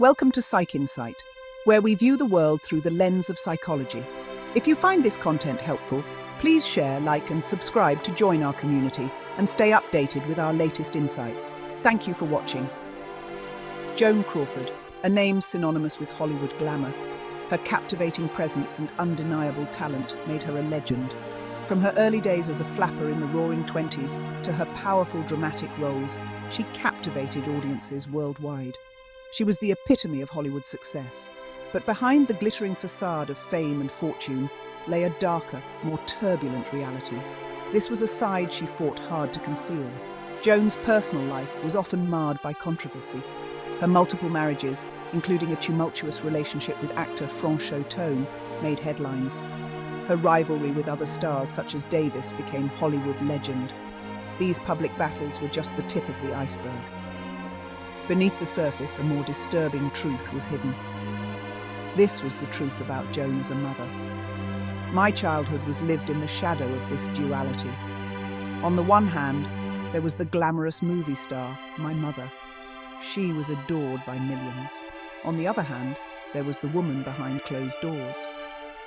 Welcome to Psych Insight, where we view the world through the lens of psychology. If you find this content helpful, please share, like, and subscribe to join our community and stay updated with our latest insights. Thank you for watching. Joan Crawford, a name synonymous with Hollywood glamour. Her captivating presence and undeniable talent made her a legend. From her early days as a flapper in the roaring 20s to her powerful dramatic roles, she captivated audiences worldwide. She was the epitome of Hollywood success. But behind the glittering facade of fame and fortune lay a darker, more turbulent reality. This was a side she fought hard to conceal. Joan's personal life was often marred by controversy. Her multiple marriages, including a tumultuous relationship with actor Franchot Tone, made headlines. Her rivalry with other stars such as Davis became Hollywood legend. These public battles were just the tip of the iceberg. Beneath the surface, a more disturbing truth was hidden. This was the truth about Joan as a mother. My childhood was lived in the shadow of this duality. On the one hand, there was the glamorous movie star, my mother. She was adored by millions. On the other hand, there was the woman behind closed doors.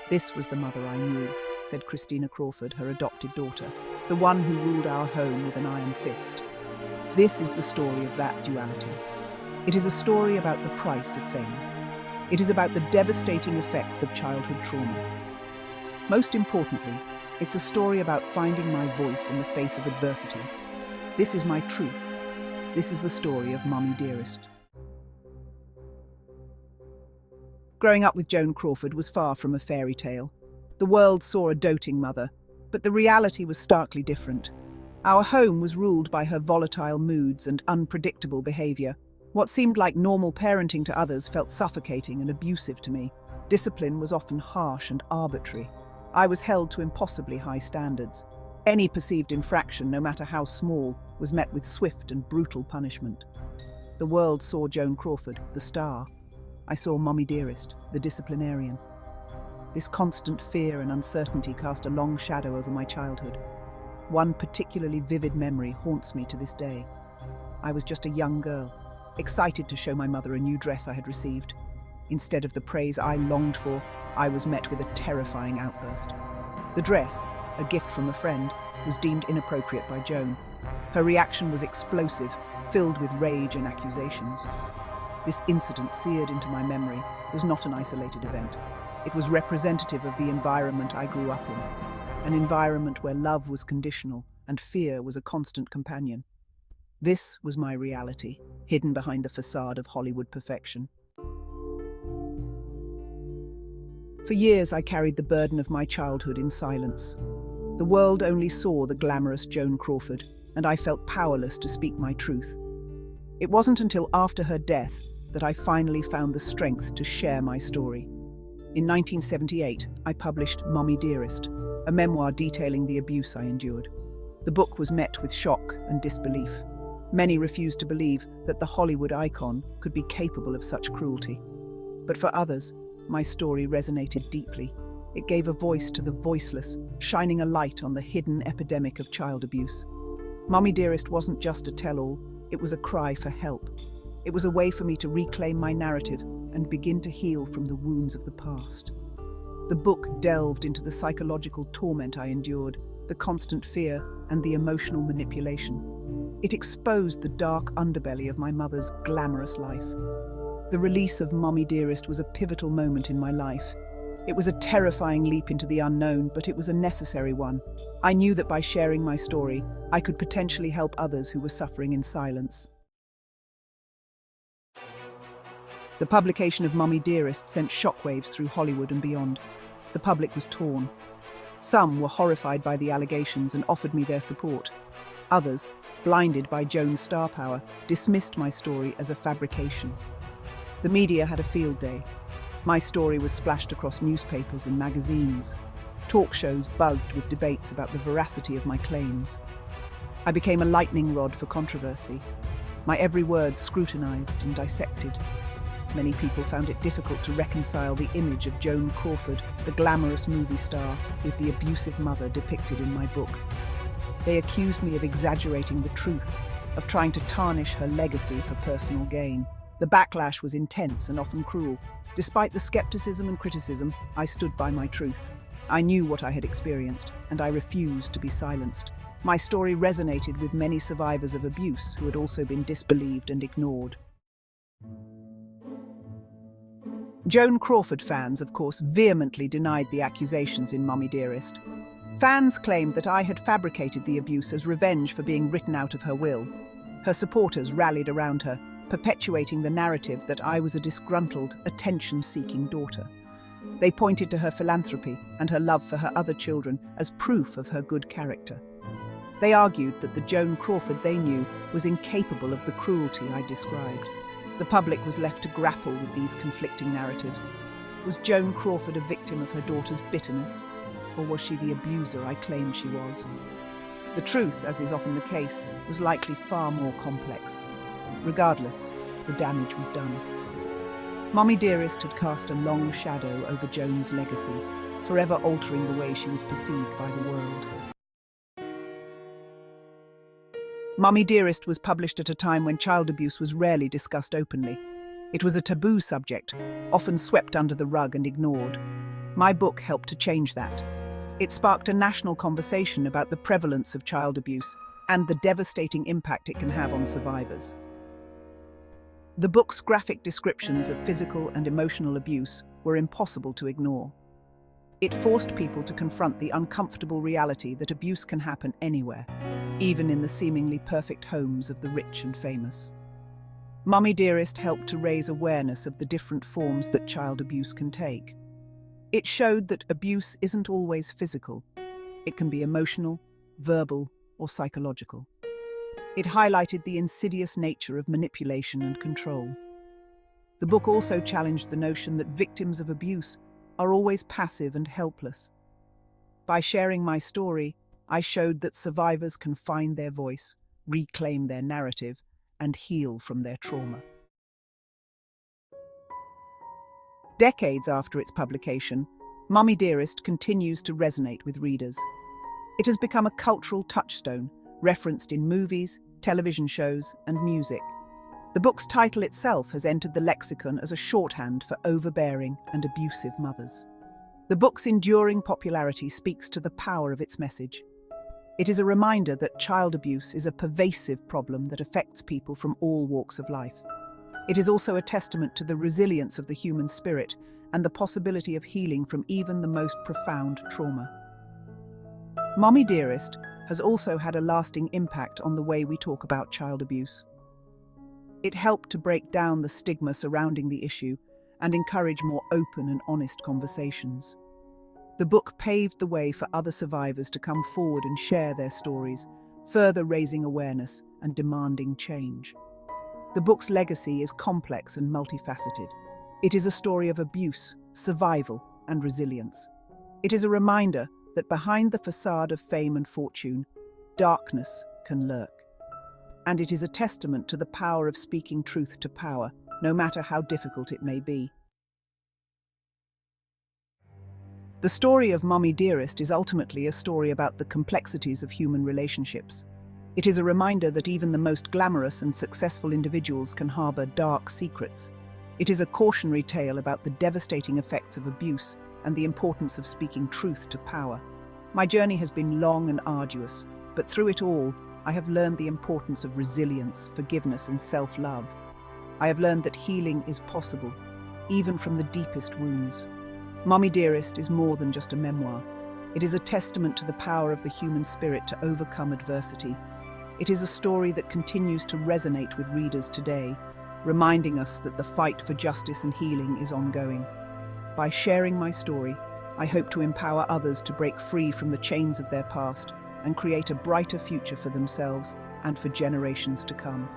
This was the mother I knew, said Christina Crawford, her adopted daughter, the one who ruled our home with an iron fist. This is the story of that duality. It is a story about the price of fame. It is about the devastating effects of childhood trauma. Most importantly, it's a story about finding my voice in the face of adversity. This is my truth. This is the story of Mommie Dearest. Growing up with Joan Crawford was far from a fairy tale. The world saw a doting mother, but the reality was starkly different. Our home was ruled by her volatile moods and unpredictable behavior. What seemed like normal parenting to others felt suffocating and abusive to me. Discipline was often harsh and arbitrary. I was held to impossibly high standards. Any perceived infraction, no matter how small, was met with swift and brutal punishment. The world saw Joan Crawford, the star. I saw Mommie Dearest, the disciplinarian. This constant fear and uncertainty cast a long shadow over my childhood. One particularly vivid memory haunts me to this day. I was just a young girl, excited to show my mother a new dress I had received. Instead of the praise I longed for, I was met with a terrifying outburst. The dress, a gift from a friend, was deemed inappropriate by Joan. Her reaction was explosive, filled with rage and accusations. This incident, seared into my memory, was not an isolated event. It was representative of the environment I grew up in, an environment where love was conditional and fear was a constant companion. This was my reality, hidden behind the facade of Hollywood perfection. For years, I carried the burden of my childhood in silence. The world only saw the glamorous Joan Crawford, and I felt powerless to speak my truth. It wasn't until after her death that I finally found the strength to share my story. In 1978, I published Mommie Dearest, a memoir detailing the abuse I endured. The book was met with shock and disbelief. Many refused to believe that the Hollywood icon could be capable of such cruelty. But for others, my story resonated deeply. It gave a voice to the voiceless, shining a light on the hidden epidemic of child abuse. Mommie Dearest wasn't just a tell-all, it was a cry for help. It was a way for me to reclaim my narrative and begin to heal from the wounds of the past. The book delved into the psychological torment I endured, the constant fear, and the emotional manipulation. It exposed the dark underbelly of my mother's glamorous life. The release of Mommie Dearest was a pivotal moment in my life. It was a terrifying leap into the unknown, but it was a necessary one. I knew that by sharing my story, I could potentially help others who were suffering in silence. The publication of Mommie Dearest sent shockwaves through Hollywood and beyond. The public was torn. Some were horrified by the allegations and offered me their support. Others, blinded by Joan's star power, dismissed my story as a fabrication. The media had a field day. My story was splashed across newspapers and magazines. Talk shows buzzed with debates about the veracity of my claims. I became a lightning rod for controversy, my every word scrutinized and dissected. Many people found it difficult to reconcile the image of Joan Crawford, the glamorous movie star, with the abusive mother depicted in my book. They accused me of exaggerating the truth, of trying to tarnish her legacy for personal gain. The backlash was intense and often cruel. Despite the skepticism and criticism, I stood by my truth. I knew what I had experienced, and I refused to be silenced. My story resonated with many survivors of abuse who had also been disbelieved and ignored. Joan Crawford fans, of course, vehemently denied the accusations in Mommie Dearest. Fans claimed that I had fabricated the abuse as revenge for being written out of her will. Her supporters rallied around her, perpetuating the narrative that I was a disgruntled, attention-seeking daughter. They pointed to her philanthropy and her love for her other children as proof of her good character. They argued that the Joan Crawford they knew was incapable of the cruelty I described. The public was left to grapple with these conflicting narratives. Was Joan Crawford a victim of her daughter's bitterness? Or was she the abuser I claimed she was? The truth, as is often the case, was likely far more complex. Regardless, the damage was done. Mommie Dearest had cast a long shadow over Joan's legacy, forever altering the way she was perceived by the world. Mommie Dearest was published at a time when child abuse was rarely discussed openly. It was a taboo subject, often swept under the rug and ignored. My book helped to change that. It sparked a national conversation about the prevalence of child abuse and the devastating impact it can have on survivors. The book's graphic descriptions of physical and emotional abuse were impossible to ignore. It forced people to confront the uncomfortable reality that abuse can happen anywhere, even in the seemingly perfect homes of the rich and famous. Mommie Dearest helped to raise awareness of the different forms that child abuse can take. It showed that abuse isn't always physical. It can be emotional, verbal, or psychological. It highlighted the insidious nature of manipulation and control. The book also challenged the notion that victims of abuse are always passive and helpless. By sharing my story, I showed that survivors can find their voice, reclaim their narrative, and heal from their trauma. Decades after its publication, Mommie Dearest continues to resonate with readers. It has become a cultural touchstone, referenced in movies, television shows, and music. The book's title itself has entered the lexicon as a shorthand for overbearing and abusive mothers. The book's enduring popularity speaks to the power of its message. It is a reminder that child abuse is a pervasive problem that affects people from all walks of life. It is also a testament to the resilience of the human spirit and the possibility of healing from even the most profound trauma. Mommie Dearest has also had a lasting impact on the way we talk about child abuse. It helped to break down the stigma surrounding the issue and encourage more open and honest conversations. The book paved the way for other survivors to come forward and share their stories, further raising awareness and demanding change. The book's legacy is complex and multifaceted. It is a story of abuse, survival, and resilience. It is a reminder that behind the facade of fame and fortune, darkness can lurk. And it is a testament to the power of speaking truth to power, no matter how difficult it may be. The story of Mommie Dearest is ultimately a story about the complexities of human relationships. It is a reminder that even the most glamorous and successful individuals can harbor dark secrets. It is a cautionary tale about the devastating effects of abuse and the importance of speaking truth to power. My journey has been long and arduous, but through it all, I have learned the importance of resilience, forgiveness, and self-love. I have learned that healing is possible, even from the deepest wounds. Mommie Dearest is more than just a memoir. It is a testament to the power of the human spirit to overcome adversity. It is a story that continues to resonate with readers today, reminding us that the fight for justice and healing is ongoing. By sharing my story, I hope to empower others to break free from the chains of their past and create a brighter future for themselves and for generations to come.